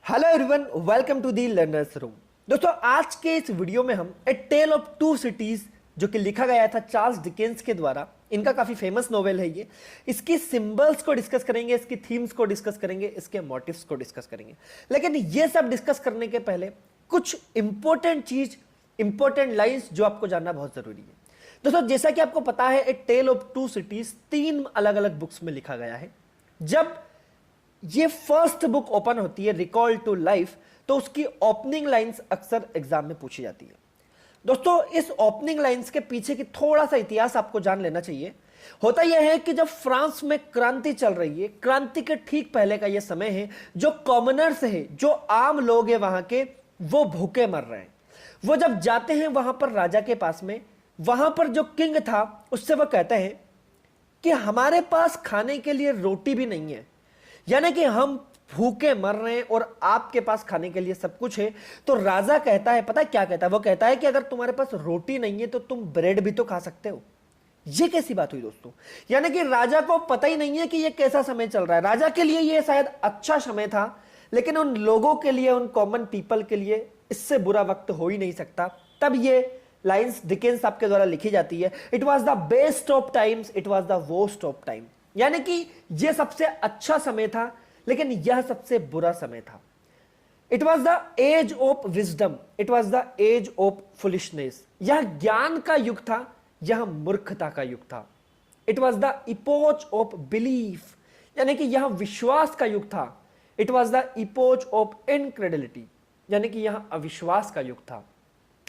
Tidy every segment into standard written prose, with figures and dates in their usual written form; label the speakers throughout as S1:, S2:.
S1: Hello everyone, welcome to the learners room. दोस्तों, आज के इस वीडियो में हम a tale of two cities जो कि लिखा गया था चार्ल्स डिकेंस के द्वारा, इनका काफी फेमस नोवेल है ये। इसकी सिंबल्स को डिस्कस करेंगे, इसकी थीम्स को डिस्कस करेंगे, इसके मोटिव्स को डिस्कस करेंगे। लेकिन ये सब डिस्कस करने के पहले कुछ इंपॉर्टेंट लाइन्स जो आपको जानना बहुत जरूरी है। दोस्तों, जैसा कि आपको पता है, ए टेल ऑफ टू सिटीज 3 अलग अलग बुक्स में लिखा गया है। जब ये फर्स्ट बुक ओपन होती है, रिकॉल टू लाइफ, तो उसकी ओपनिंग लाइंस अक्सर एग्जाम में पूछी जाती है। दोस्तों, इस ओपनिंग लाइंस के पीछे की थोड़ा सा इतिहास आपको जान लेना चाहिए। होता यह है कि जब फ्रांस में क्रांति चल रही है, क्रांति के ठीक पहले का यह समय है, जो कॉमनर्स है, जो आम लोग हैं वहां के, वो भूखे मर रहे हैं। वो जब जाते हैं वहां पर राजा के पास में, वहां पर जो किंग था उससे वो कहते हैं कि हमारे पास खाने के लिए रोटी भी नहीं है, यानी कि हम भूखे मर रहे हैं और आपके पास खाने के लिए सब कुछ है। तो राजा कहता है, पता है क्या कहता है? वो कहता है कि अगर तुम्हारे पास रोटी नहीं है तो तुम ब्रेड भी तो खा सकते हो। ये कैसी बात हुई दोस्तों? यानी कि राजा को पता ही नहीं है कि ये कैसा समय चल रहा है। राजा के लिए ये शायद अच्छा समय था, लेकिन उन लोगों के लिए, उन कॉमन पीपल के लिए इससे बुरा वक्त हो ही नहीं सकता। तब ये लाइन्स डिकेंस साहब के द्वारा लिखी जाती है। It was the best of times, it was the worst of time. यानी कि यह सबसे अच्छा समय था, लेकिन यह सबसे बुरा समय था। It was the age of wisdom, it was the age of foolishness. यह ज्ञान का युग था, यह मूर्खता का युग था। It was the epoch of belief, यानी कि यह विश्वास का युग था। It was the epoch of incredulity, यानी कि यह अविश्वास का युग था।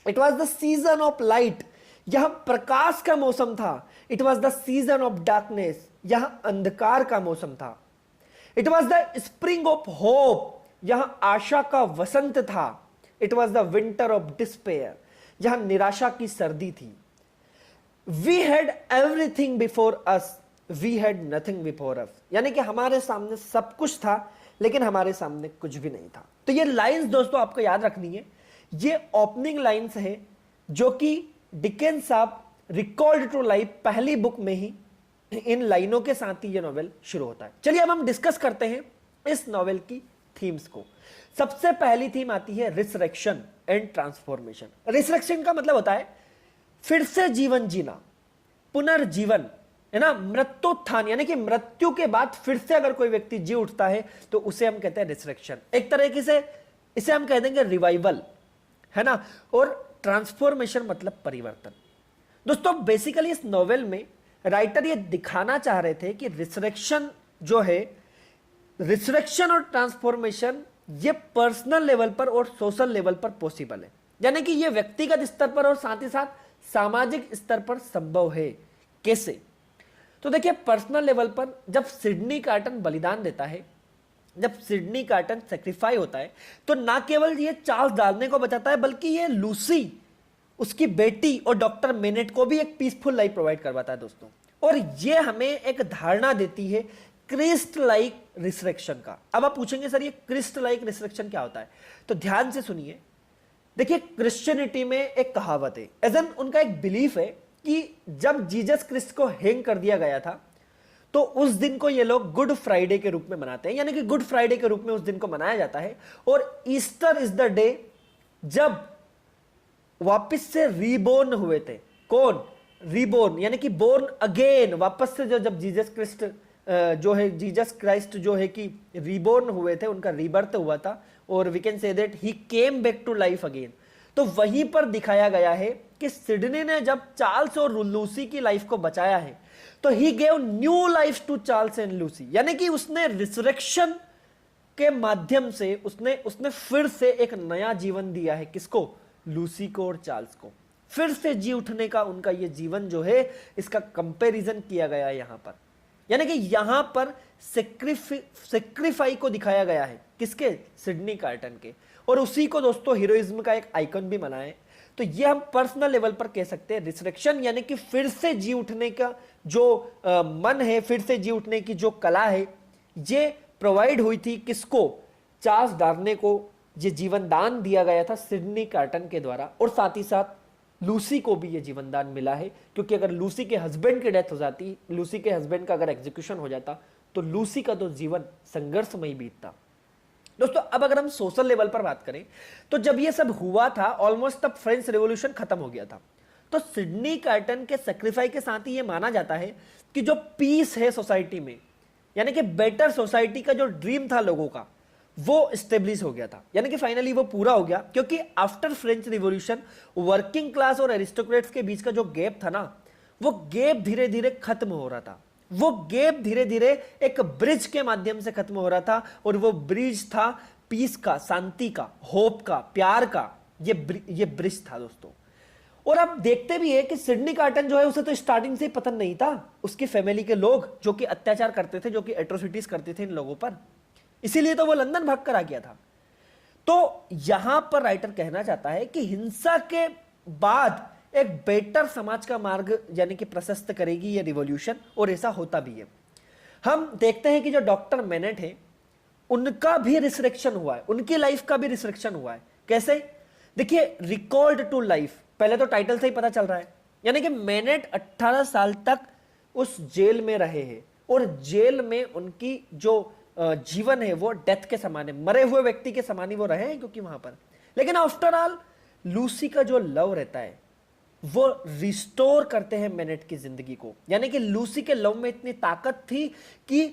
S1: It was the season of light, यह प्रकाश का मौसम था। It was the season of darkness, यह अंधकार का मौसम था। It was the spring of hope, यह आशा का वसंत था। It was the winter of despair, यह निराशा की सर्दी थी। We had everything before us, we had nothing before us, यानी कि हमारे सामने सब कुछ था, लेकिन हमारे सामने कुछ भी नहीं था। तो ये लाइंस दोस्तों आपको याद रखनी है। ये ओपनिंग लाइंस है जो कि डिकेंस साहब रिकॉल्ड टू लाइफ पहली बुक में ही, इन लाइनों के साथ ही ये नॉवेल शुरू होता है। चलिए अब हम डिस्कस करते हैं इस नॉवेल की थीम्स को। सबसे पहली थीम आती है रिसरेक्शन एंड ट्रांसफॉर्मेशन। रिसरेक्शन का मतलब होता है फिर से जीवन जीना, पुनर्जीवन, है ना, मृत्युत्थान, यानी कि मृत्यु के बाद फिर से अगर कोई व्यक्ति जी उठता है तो उसे हम कहते हैं रिसरेक्शन। एक तरीके से इसे हम कह देंगे रिवाइवल, है ना। और ट्रांसफॉर्मेशन मतलब परिवर्तन। दोस्तों, बेसिकली इस नॉवेल में राइटर ये दिखाना चाह रहे थे कि रिसरेक्शन जो है, रिसरेक्शन और ट्रांसफॉर्मेशन ये पर्सनल लेवल पर और सोशल लेवल पर पॉसिबल है, यानी कि ये व्यक्तिगत स्तर पर और साथ ही साथ सामाजिक स्तर पर संभव है। कैसे? तो देखिए, पर्सनल लेवल पर जब सिडनी कार्टन बलिदान देता है, जब सिडनी कार्टन सेक्रीफाई होता है, तो ना केवल ये चार्ल्स डार्ने को बचाता है, बल्कि ये लूसी, उसकी बेटी और डॉक्टर मेनेट को भी एक पीसफुल लाइफ प्रोवाइड करवाता है दोस्तों। और ये हमें एक धारणा देती है क्रिस्ट लाइक रिसरेक्शन का। अब आप पूछेंगे सर ये क्रिस्ट लाइक रिसरेक्शन क्या होता है? तो ध्यान से सुनिए। देखिए, क्रिश्चियनिटी में एक कहावत है, एजन उनका एक बिलीफ है कि जब जीसस क्रिस्ट को हैंग कर दिया गया था, तो उस दिन को ये लोग गुड फ्राइडे के रूप में मनाते हैं, यानी कि गुड फ्राइडे के रूप में उस दिन को मनाया जाता है। और ईस्टर इज द डे जब वापस से रीबोर्न हुए थे। कौन? रीबोर्न, यानी कि बोर्न अगेन, वापस से जब जीसस क्रिस्ट जो है, जीसस क्राइस्ट जो है कि रीबोर्न हुए थे, उनका रीबर्थ हुआ था, और we can say that he came back to life again. तो वहीं पर दिखाया गया है कि सिडनी ने जब चार्ल्स और लूसी की लाइफ को बचाया है, तो he gave new life to Charles and Lucy, यानी कि उसने रिसरेक्शन के माध्यम से उसने फिर से एक नया जीवन दिया है। किसको? लूसी को और चार्ल्स को। फिर से जी उठने का उनका ये जीवन जो है, इसका कंपैरिजन किया गया है यहां पर, यानी कि यहां पर सेक्रीफाई को दिखाया गया है। किसके? सिडनी कार्टन के। और उसी को दोस्तों हीरोइज्म का एक आइकन भी बना है। तो ये हम पर्सनल लेवल पर कह सकते हैं रिसरेक्शन, यानी कि फिर से जी उठने का जो मन है, फिर से जी उठने की जो कला है, ये प्रोवाइड हुई थी किसको? चार्ल्स डार्ने को ये जीवन दान दिया गया था सिडनी कार्टन के द्वारा। और साथ ही साथ लूसी को भी ये जीवन दान मिला है, क्योंकि अगर लूसी के हस्बैंड की डेथ हो जाती, लूसी के हस्बैंड का अगर एग्जीक्यूशन हो जाता, तो लूसी का तो जीवन संघर्षमय बीतता। दोस्तों अब अगर हम सोशल लेवल पर बात करें तो जब ये सब हुआ था ऑलमोस्ट तब फ्रेंच रेवोल्यूशन खत्म हो गया था। तो सिडनी कार्टन के सेक्रीफाई के साथ ही ये माना जाता है कि जो पीस है सोसाइटी में, यानी कि बेटर सोसाइटी का जो ड्रीम था लोगों का, वो स्टेब्लिश हो गया था, यानी कि फाइनली वो पूरा हो गया। क्योंकि after French revolution working class और एरिस्टोक्रेट्स के बीच का जो गैप था ना, वो गैप धीरे धीरे खत्म हो रहा था। वो गैप धीरे धीरे एक ब्रिज के माध्यम से खत्म हो रहा था, और वो ब्रिज था पीस का, शांति का, होप का, प्यार का। ये ब्रिज था दोस्तों। और आप देखते भी है कि सिडनी कार्टन जो है उसे तो स्टार्टिंग से पतन नहीं था। उसकी फैमिली के लोग जो कि अत्याचार करते थे, जो कि एट्रोसिटीज करते थे इन लोगों पर, इसीलिए तो वो लंदन भाग कर आ गया था। तो यहां पर राइटर कहना चाहता है कि हिंसा के बाद एक बेटर समाज का मार्ग यानी कि प्रशस्त करेगी ये रिवॉल्यूशन, और ऐसा होता भी है। हम देखते हैं कि जो डॉक्टर मेनेट है उनका भी रिसरेक्शन हुआ है, उनकी लाइफ का भी रिसरेक्शन हुआ है। कैसे? देखिए, रिकॉल्ड टू लाइफ, पहले तो टाइटल से ही पता चल रहा है, यानी कि मेनेट 18 साल तक उस जेल में रहे हैं, और जेल में उनकी जो जीवन है वो डेथ के समान है, मरे हुए व्यक्ति के समान ही वो रहे हैं क्योंकि वहां पर। लेकिन आफ्टर ऑल लूसी का जो लव रहता है वो रिस्टोर करते हैं मेनेट की जिंदगी को, यानी कि लूसी के लव में इतनी ताकत थी कि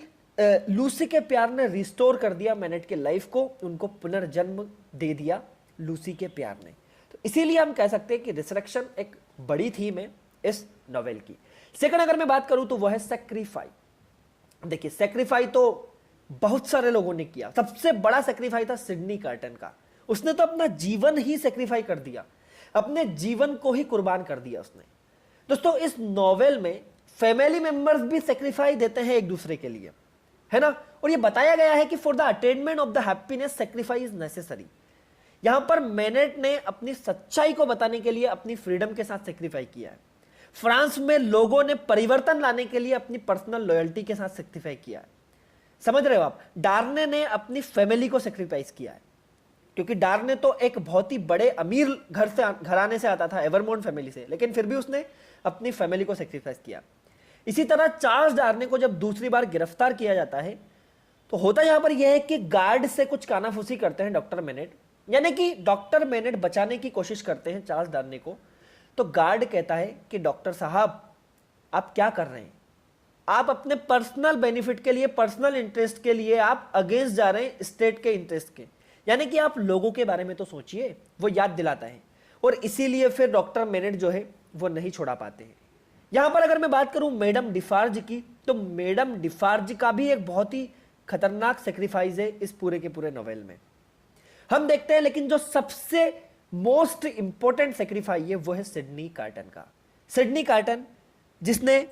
S1: लूसी के प्यार ने रिस्टोर कर दिया मेनेट के लाइफ को, उनको पुनर्जन्म दे दिया लूसी के प्यार ने। तो इसीलिए हम कह सकते हैं कि रिसरेक्शन एक बड़ी थीम है इस नॉवेल की। सेकंड अगर मैं बात करूं तो वह है सेक्रीफाई। देखिए, सेक्रीफाई तो बहुत सारे लोगों ने किया। सबसे बड़ा सेक्रीफाई था सिडनी कार्टन का। उसने तो अपना जीवन ही सेक्रीफाई कर दिया, अपने जीवन को ही कुर्बान कर दिया उसने। दोस्तों, इस नॉवेल में फैमिली मेंबर्स भी सेक्रीफाई देते हैं एक दूसरे के लिए, है ना। और ये बताया गया है कि for the attainment of the happiness sacrifice is necessary. यहां पर मेनेट ने अपनी सच्चाई को बताने के लिए अपनी फ्रीडम के साथ सेक्रीफाई किया है। फ्रांस में लोगों ने परिवर्तन लाने के लिए अपनी पर्सनल लॉयल्टी के साथ सेक्रीफाई किया है। समझ रहे हो आप? डार्ने ने अपनी फैमिली को सेक्रीफाइस किया है, क्योंकि डार्ने तो एक बहुत ही बड़े अमीर घराने से आता था, एवरमोंट फैमिली से, लेकिन फिर भी उसने अपनी फैमिली को सेक्रीफाइस किया। इसी तरह चार्ल्स डार्ने को जब दूसरी बार गिरफ्तार किया जाता है तो होता यहां पर यह है कि गार्ड से कुछ कानाफूसी करते हैं डॉक्टर मेनेट, यानी कि डॉक्टर मेनेट बचाने की कोशिश करते हैं चार्ल्स डार्ने को। तो गार्ड कहता है कि डॉक्टर साहब आप क्या कर रहे हैं, आप अपने पर्सनल बेनिफिट के लिए, पर्सनल इंटरेस्ट के लिए आप अगेंस्ट जा रहे हैं स्टेट के इंटरेस्ट के, यानी कि आप लोगों के बारे में तो सोचिए। वो याद दिलाता है, और इसीलिए फिर डॉक्टर मेनेट जो है वो नहीं छोड़ा पाते हैं। यहां पर अगर मैं बात करूं मैडम डिफार्ज की, तो मैडम डिफार्ज का भी एक बहुत ही खतरनाक सेक्रीफाइस है इस पूरे के पूरे नोवेल में, हम देखते हैं। लेकिन जो सबसे मोस्ट इंपॉर्टेंट सेक्रीफाइस है वो है सिडनी कार्टन का। सिडनी कार्टन जिसने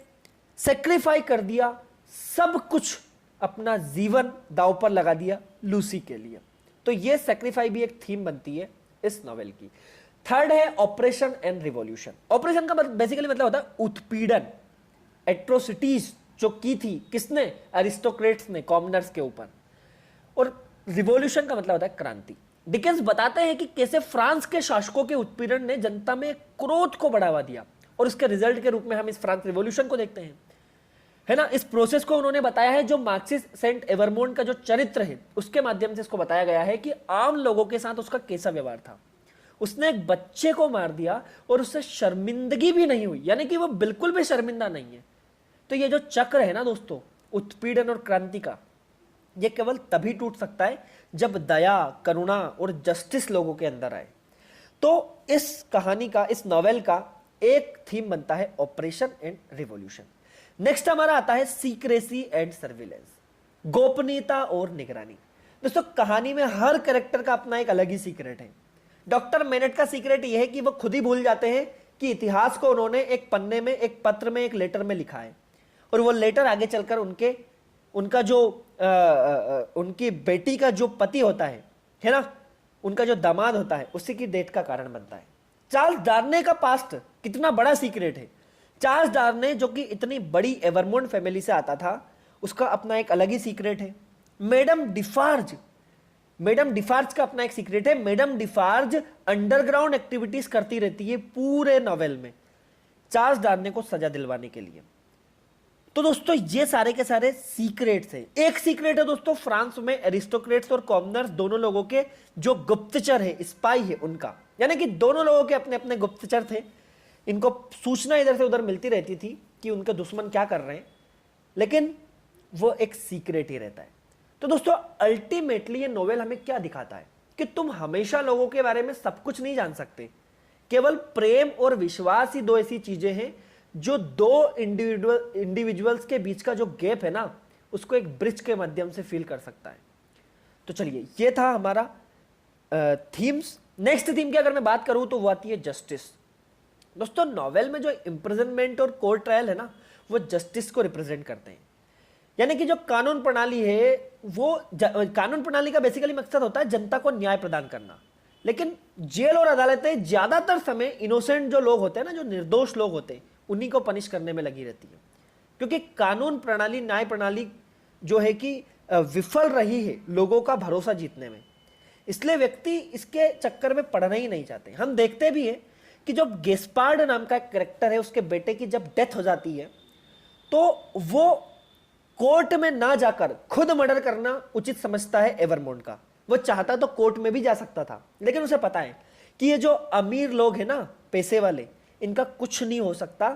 S1: सेक्रीफाई कर दिया सब कुछ, अपना जीवन दांव पर लगा दिया लूसी के लिए। तो ये सेक्रीफाई भी एक थीम बनती है इस नॉवेल की। थर्ड है ऑपरेशन एंड रिवॉल्यूशन। ऑपरेशन का बेसिकली मतलब होता है उत्पीड़न, एट्रोसिटीज जो की थी किसने? एरिस्टोक्रेट्स ने कॉमनर्स के ऊपर। और रिवॉल्यूशन का मतलब होता है क्रांति। डिकेंस बताते हैं कि कैसे फ्रांस के शासकों के उत्पीड़न ने जनता में क्रोध को बढ़ावा दिया, और उसके रिजल्ट के रूप में हम इस फ्रांस रिवॉल्यूशन को देखते हैं, है ना। इस प्रोसेस को उन्होंने बताया है जो मार्क्सिस्ट सेंट एवरमोंट का जो चरित्र है उसके माध्यम से इसको बताया गया है कि आम लोगों के साथ उसका कैसा व्यवहार था। उसने एक बच्चे को मार दिया और उससे शर्मिंदगी भी नहीं हुई, यानी कि वो बिल्कुल भी शर्मिंदा नहीं है। तो ये जो चक्र है ना दोस्तों, उत्पीड़न और क्रांति का, ये केवल तभी टूट सकता है जब दया, करुणा और जस्टिस लोगों के अंदर आए। तो इस कहानी का, इस नॉवेल का एक थीम बनता है ऑपरेशन एंड रिवॉल्यूशन। नेक्स्ट हमारा आता है सीक्रेसी एंड सर्विलेंस, गोपनीयता और निगरानी। दोस्तों, कहानी में हर कैरेक्टर का अपना एक अलग ही सीक्रेट है। डॉक्टर मेनेट का सीक्रेट यह है कि वो खुद ही भूल जाते हैं कि इतिहास को उन्होंने एक पन्ने में, एक पत्र में, एक लेटर में लिखा है, और वो लेटर आगे चलकर उनका जो उनकी बेटी का जो पति होता है ना, उनका जो दामाद होता है, उसी की डेथ का कारण बनता है। चार्ल्स डार्ने का पास्ट कितना बड़ा सीक्रेट है। चार्ल्स डार्ने जो कि इतनी बड़ी एवरमोंट फैमिली से आता था, उसका अपना एक अलग ही सीक्रेट है। मैडम डिफार्ज का अपना एक सीक्रेट है। मैडम डिफार्ज अंडरग्राउंड एक्टिविटीज करती रहती है पूरे नॉवेल में चार्ल्स डार्ने को सजा दिलवाने के लिए। तो दोस्तों ये सारे के सारे सीक्रेट्स हैं। एक सीक्रेट है दोस्तों, फ्रांस में एरिस्टोक्रेट्स और कॉमनर्स दोनों लोगों के जो गुप्तचर है, स्पाई है उनका, यानी कि दोनों लोगों के अपने अपने गुप्तचर थे। इनको सूचना इधर से उधर मिलती रहती थी कि उनके दुश्मन क्या कर रहे हैं, लेकिन वो एक सीक्रेट ही रहता है। तो दोस्तों अल्टीमेटली ये नोवेल हमें क्या दिखाता है कि तुम हमेशा लोगों के बारे में सब कुछ नहीं जान सकते। केवल प्रेम और विश्वास ही दो ऐसी चीजें हैं जो दो इंडिविजुअल्स के बीच का जो गैप है ना, उसको एक ब्रिज के माध्यम से फील कर सकता है। तो चलिए, ये था हमारा थीम्स। नेक्स्ट थीम की अगर मैं बात करूं तो वो आती है जस्टिस। दोस्तों नॉवेल में जो इम्प्रिजनमेंट और कोर्ट ट्रायल है ना, वो जस्टिस को रिप्रेजेंट करते हैं। यानी कि जो कानून प्रणाली है, वो कानून प्रणाली का बेसिकली मकसद होता है जनता को न्याय प्रदान करना। लेकिन जेल और अदालतें ज्यादातर समय इनोसेंट जो लोग होते हैं ना, जो निर्दोष लोग होते हैं, उन्हीं को पनिश करने में लगी रहती है। क्योंकि कानून प्रणाली, न्याय प्रणाली जो है कि विफल रही है लोगों का भरोसा जीतने में, इसलिए व्यक्ति इसके चक्कर में पड़ना ही नहीं चाहते। हम देखते भी हैं कि जो गेस्पार्ड नाम का कैरेक्टर है, उसके बेटे की जब डेथ हो जाती है तो वो कोर्ट में ना जाकर खुद मर्डर करना उचित समझता है एवरमोंट का। वो चाहता तो कोर्ट में भी जा सकता था, लेकिन उसे पता है कि ये जो अमीर लोग हैं ना, पैसे वाले, इनका कुछ नहीं हो सकता,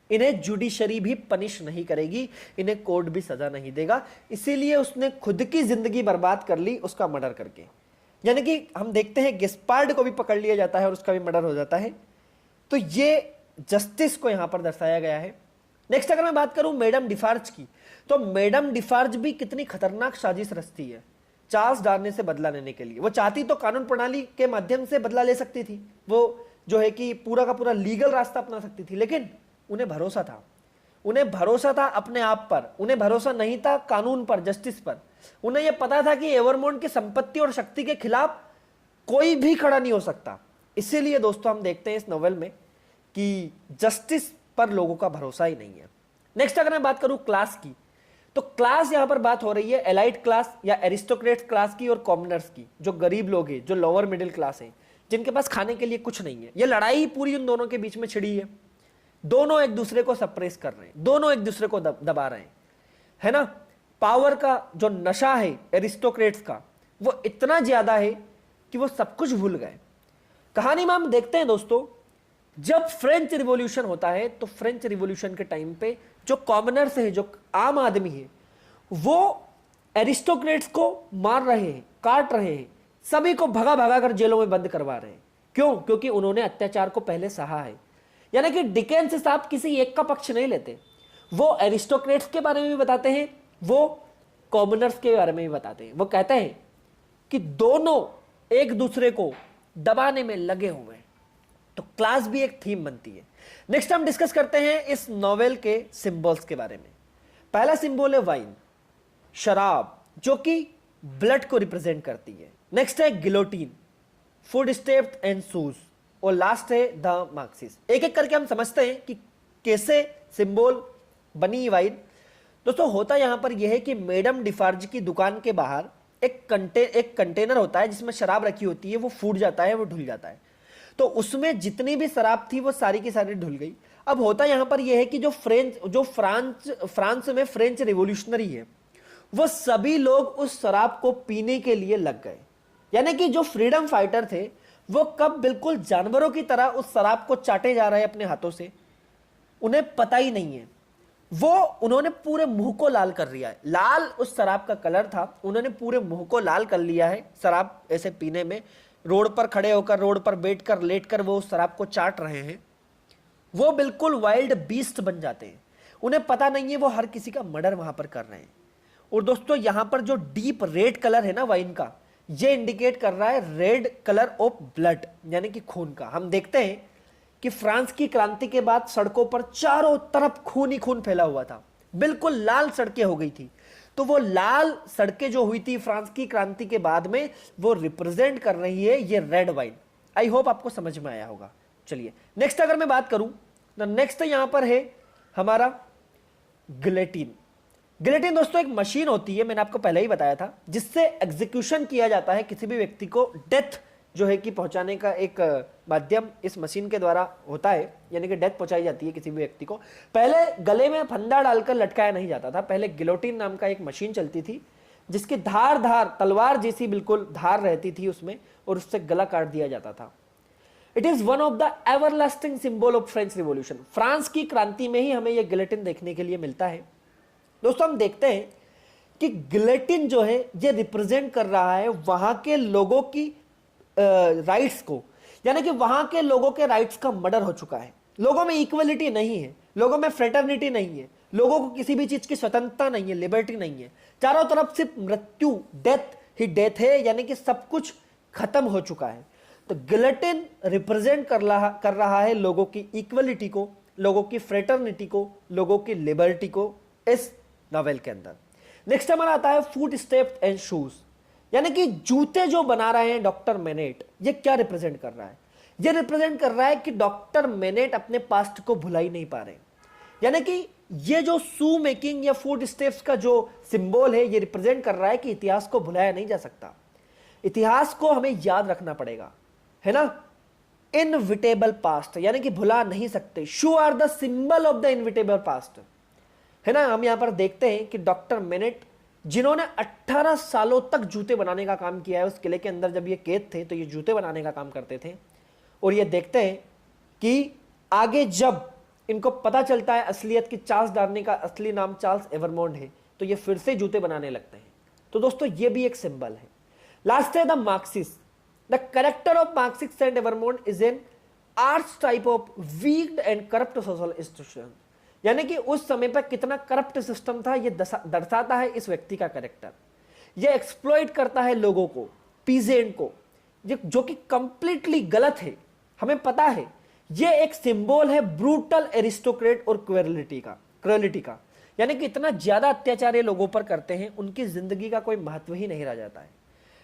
S1: इन्हें जुडिशरी भी पनिश नहीं करेगी, इन्हें कोर्ट भी सजा नहीं देगा। इसीलिए उसने खुद की जिंदगी बर्बाद कर ली उसका मर्डर करके। यानी कि हम देखते हैं गेस्पार्ड को भी पकड़ लिया जाता है और उसका भी मर्डर हो जाता है। तो ये जस्टिस को यहां पर दर्शाया गया है। नेक्स्ट अगर मैं बात करूं मैडम डिफार्ज की, तो मैडम डिफार्ज भी कितनी खतरनाक साजिश रचती है चार्ल्स डार्ने से बदला लेने के लिए। वो चाहती तो कानून प्रणाली के माध्यम से बदला ले सकती थी, वो जो है कि पूरा का पूरा लीगल रास्ता अपना सकती थी, लेकिन उन्हें भरोसा था, उन्हें भरोसा था अपने आप पर, उन्हें भरोसा नहीं था कानून पर, जस्टिस पर। उन्हें यह पता था कि एवरमोंट की संपत्ति और शक्ति के खिलाफ कोई भी खड़ा नहीं हो सकता। इसीलिए दोस्तों हम देखते हैं इस नोवेल में कि जस्टिस पर लोगों का भरोसा ही नहीं है। नेक्स्ट अगर मैं बात करूं क्लास की, तो क्लास यहां पर बात हो रही है एलाइट क्लास या एरिस्टोक्रेट क्लास की और कॉमनर्स की, जो गरीब लोग हैं, जो लोअर मिडिल क्लास हैं, जिनके पास खाने के लिए कुछ नहीं है। ये लड़ाई पूरी उन दोनों के बीच में छिड़ी है। दोनों एक दूसरे को सप्रेस कर रहे हैं, दोनों एक दूसरे को दबा रहे हैं, है ना। पावर का जो नशा है एरिस्टोक्रेट्स का, वो इतना ज्यादा है कि वो सब कुछ भूल गए। कहानी में हम देखते हैं दोस्तों, जब फ्रेंच रिवॉल्यूशन होता है तो फ्रेंच रिवॉल्यूशन के टाइम पे जो कॉमनर्स है, जो आम आदमी है, वो एरिस्टोक्रेट्स को मार रहे हैं, काट रहे हैं, सभी को भगा भगा कर जेलों में बंद करवा रहे हैं। क्यों? क्योंकि उन्होंने अत्याचार को पहले सहा है। यानी कि डिकेंस साहब किसी एक का पक्ष नहीं लेते, वो एरिस्टोक्रेट्स के बारे में भी बताते हैं, वो कॉमनर्स के बारे में भी बताते हैं। वो कहते हैं कि दोनों एक दूसरे को दबाने में लगे हुए हैं। तो क्लास भी एक थीम बनती है। नेक्स्ट हम डिस्कस करते हैं इस नॉवेल के सिंबल्स के बारे में। पहला सिंबल है वाइन, शराब, जो कि ब्लड को रिप्रेजेंट करती है। नेक्स्ट है guillotine, food steps and shoes, और लास्ट है द मार्क्सिस्ट। एक एक करके हम समझते हैं कि कैसे सिंबल बनी वाइन। दोस्तों होता यहां पर यह है कि मैडम डिफार्ज की दुकान के बाहर एक कंटेनर होता है जिसमें शराब रखी होती है, वो फूट जाता है, वो ढुल जाता है। तो उसमें जितनी भी शराब थी वो सारी की सारी ढुल गई। अब होता यहां पर यह है कि जो फ्रांस में फ्रेंच रिवॉल्यूशनरी है, वो सभी लोग उस शराब को पीने के लिए लग गए। यानी कि जो फ्रीडम फाइटर थे वो कब बिल्कुल जानवरों की तरह उस शराब को चाटे जा रहे हैं अपने हाथों से, उन्हें पता ही नहीं है। उन्होंने पूरे मुंह को लाल कर लिया है, लाल उस शराब का कलर था, उन्होंने पूरे मुंह को लाल कर लिया है शराब ऐसे पीने में। रोड पर खड़े होकर, रोड पर बैठकर, लेटकर वो उस शराब को चाट रहे हैं। वो बिल्कुल वाइल्ड बीस्ट बन जाते हैं, उन्हें पता नहीं है वो हर किसी का मर्डर वहां पर कर रहे हैं। और दोस्तों यहां पर जो डीप रेड कलर है ना वाइन का, ये इंडिकेट कर रहा है रेड कलर ऑफ ब्लड, यानी कि खून का। हम देखते हैं कि फ्रांस की क्रांति के बाद सड़कों पर चारों तरफ खून ही खून फैला हुआ था, बिल्कुल लाल सड़कें हो गई थी। तो वो लाल सड़कें जो हुई थी फ्रांस की क्रांति के बाद में, वो रिप्रेजेंट कर रही है ये रेड वाइन। आई होप आपको समझ में आया होगा। चलिए नेक्स्ट अगर मैं बात करूं, तो नेक्स्ट यहां पर है हमारा गिलेटिन। गिलेटिन दोस्तों एक मशीन होती है, मैंने आपको पहले ही बताया था, जिससे एग्जीक्यूशन किया जाता है किसी भी व्यक्ति को डेथ जो है कि पहुंचाने का एक माध्यम इस मशीन के द्वारा होता है, यानी कि डेथ पहुंचाई जाती है किसी भी व्यक्ति को। पहले गले में फंदा डालकर लटकाया नहीं जाता था, पहले गिलोटिन नाम का एक मशीन चलती थी जिसकी धार तलवार जैसी बिल्कुल धार रहती थी उसमें, और उससे गला काट दिया जाता था। It is one of the everlasting symbol of French revolution. France की क्रांति में ही हमें यह गिलोटिन देखने के लिए मिलता है। दोस्तों हम देखते हैं कि गिलोटिन जो है ये रिप्रेजेंट कर रहा है वहां के लोगों की राइट्स को, यानी कि वहां के लोगों के राइट्स का मर्डर हो चुका है। लोगों में इक्वलिटी नहीं है, लोगों में फ्रेटर्निटी नहीं है, लोगों को किसी भी चीज की स्वतंत्रता नहीं है, लिबर्टी नहीं है। चारों तरफ सिर्फ मृत्यु, डेथ ही डेथ है, यानी कि सब कुछ खत्म हो चुका है। तो गिलोटिन रिप्रेजेंट कर रहा है लोगों की इक्वलिटी को, लोगों की फ्रेटर्निटी को, लोगों की लिबर्टी को इस नॉवेल के अंदर। नेक्स्ट हमारा आता है फुट स्टेप्स एंड शूज, यानी कि जूते जो बना रहे हैं डॉक्टर मेनेट, ये क्या रिप्रेजेंट कर रहा है? ये रिप्रेजेंट कर रहा है कि डॉक्टर मेनेट अपने पास्ट को भुला ही नहीं पा रहे, यानी कि ये जो शू मेकिंग या फुट स्टेप्स का जो सिंबल है ये रिप्रेजेंट कर रहा है कि इतिहास को भुलाया नहीं जा सकता, इतिहास को हमें याद रखना पड़ेगा, है ना। इनविटेबल पास्ट, यानी कि भुला नहीं सकते। Shoe are the symbol of the inevitable past, है ना। हम यहां पर देखते हैं कि डॉक्टर मेनेट जिन्होंने 18 सालों तक जूते बनाने का काम किया है, उस किले के अंदर जब ये कैद थे तो ये जूते बनाने का काम करते थे, और ये देखते हैं कि आगे जब इनको पता चलता है असलियत की, चार्ल्स डार्नी का असली नाम चार्ल्स एवरमोंड है, तो ये फिर से जूते बनाने लगते हैं। तो दोस्तों ये भी एक सिंबल है। लास्ट है the Marxist. The character of Marxist and Evremonde is an archetype of weak and corrupt social institution, यानी कि उस समय पर कितना करप्ट सिस्टम था ये दर्शाता है इस व्यक्ति का कैरेक्टर। ये एक्सप्लॉइट करता है लोगों को, पीजेंट को, जो कि कंप्लीटली गलत है। हमें पता है ये एक सिंबल है ब्रूटल एरिस्टोक्रेट और क्रूएलिटी का, यानी कि इतना ज्यादा अत्याचार ये लोगों पर करते हैं, उनकी जिंदगी का कोई महत्व ही नहीं रह जाता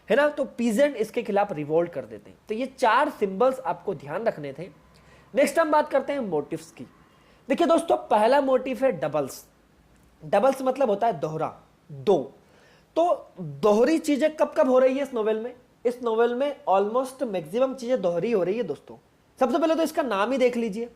S1: है ना। तो पीजेंट इसके खिलाफ रिवोल्ट कर देते हैं। तो ये 4 सिंबल्स आपको ध्यान रखने थे। नेक्स्ट हम बात करते हैं मोटिव्स की। देखिए दोस्तों, पहला मोटिव है डबल्स। डबल्स मतलब होता है दोहरा, दो। तो दोहरी चीजें कब कब हो रही है इस नोवेल में? इस नोवेल में ऑलमोस्ट मैक्सिमम चीजें दोहरी हो रही है दोस्तों। सबसे पहले तो इसका नाम ही देख लीजिए,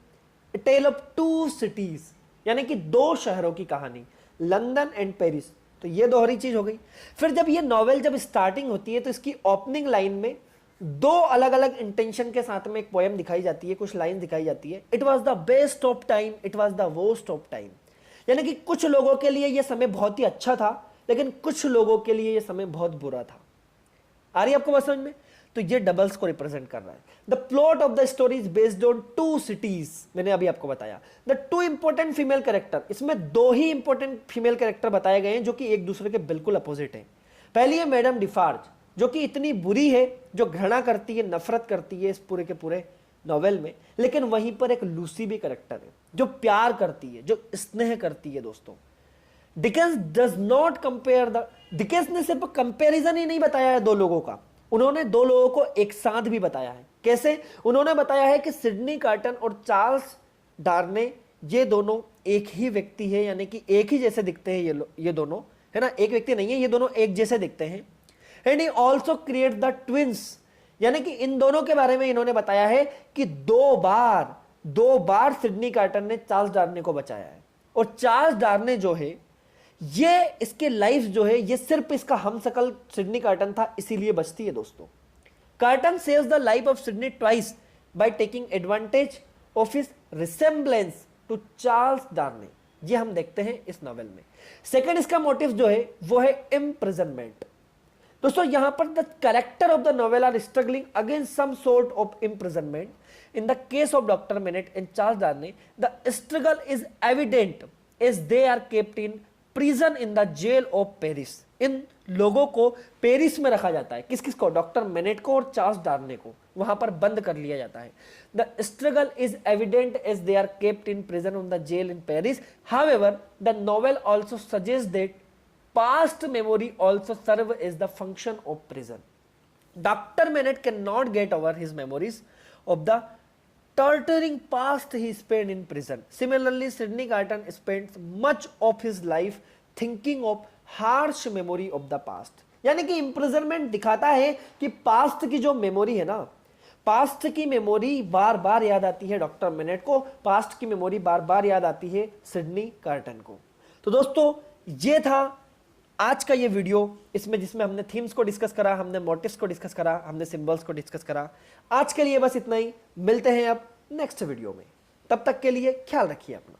S1: टेल ऑफ 2 सिटीज, यानी कि 2 शहरों की कहानी, लंदन एंड पेरिस। तो ये दोहरी चीज हो गई। फिर जब ये नॉवेल जब स्टार्टिंग होती है तो इसकी ओपनिंग लाइन में 2 अलग अलग इंटेंशन के साथ में एक पोएम दिखाई जाती है, कुछ लाइन दिखाई जाती है। It was the best of time, it was the worst of time, यानी कि कुछ लोगों के लिए यह समय बहुत ही अच्छा था, लेकिन कुछ लोगों के लिए यह समय बहुत बुरा था। आ रही है आपको बात समझ में? तो ये डबल्स को रिप्रेजेंट कर रहा है। The plot of the story is based on 2 cities, मैंने अभी आपको बताया। द 2 इंपॉर्टेंट फीमेल कैरेक्टर, इसमें 2 ही इंपॉर्टेंट फीमेल कैरेक्टर बताए गए हैं जो कि एक दूसरे के बिल्कुल अपोजिट है। पहली है मैडम डिफार्ज, जो कि इतनी बुरी है, जो घृणा करती है, नफरत करती है इस पूरे के पूरे नॉवेल में। लेकिन वहीं पर एक लूसी भी कैरेक्टर है जो प्यार करती है, जो स्नेह करती है दोस्तों। Dickens does not compare the, Dickens ने सिर्फ कंपैरिजन ही नहीं बताया है 2 लोगों का, उन्होंने 2 लोगों को एक साथ भी बताया है। कैसे? उन्होंने बताया है कि सिडनी कार्टन और चार्ल्स डार्ने ये दोनों एक ही व्यक्ति है, यानी कि एक ही जैसे दिखते हैं ये दोनों, है ना। एक व्यक्ति नहीं है, ये दोनों एक जैसे दिखते हैं। And he also create the twins, यानी कि इन दोनों के बारे में इन्होंने बताया है कि 2 बार सिडनी कार्टन ने चार्ल्स डार्ने को बचाया है। और चार्ल्स डार्ने जो है ये इसके लाइफ जो है ये सिर्फ इसका हमशक्ल सिडनी कार्टन था, इसीलिए बचती है दोस्तों। Carton saves the life of Sidney twice by taking advantage of his resemblance to Charles Darnay, ये हम देखते हैं इस नॉवेल में। सेकंड इसका मोटिव जो है वो है इम्प्रिजनमेंट। दोस्तों यहां पर the character of the novel are struggling against some sort of imprisonment. In the case of doctor Manette and Charles Darnay the struggle is evident as they are kept in prison in the jail of Paris. इन लोगों को Paris में रखा जाता है, किस किस को? डॉक्टर मेनेट को और चार्ल्स डार्ने को वहां पर बंद कर लिया जाता है। The struggle is evident as they are kept in prison on the jail in Paris. However the novel also suggest that past memory also serve as the function of prison. Dr. Menet cannot get over his memories of the torturing past he spent in prison. Similarly, Sidney Carton spends much of his life thinking of harsh memory of the past. यानी कि imprisonment दिखाता है कि past की जो memory है ना, past की मेमोरी बार बार याद आती है डॉक्टर मिनेट को, पास्ट की मेमोरी बार बार याद आती है सिडनी कार्टन को। तो दोस्तों ये था आज का ये वीडियो, इसमें जिसमें हमने थीम्स को डिस्कस करा, हमने मोटिव्स को डिस्कस करा, हमने सिंबल्स को डिस्कस करा। आज के लिए बस इतना ही, मिलते हैं अब नेक्स्ट वीडियो में, तब तक के लिए ख्याल रखिए अपना।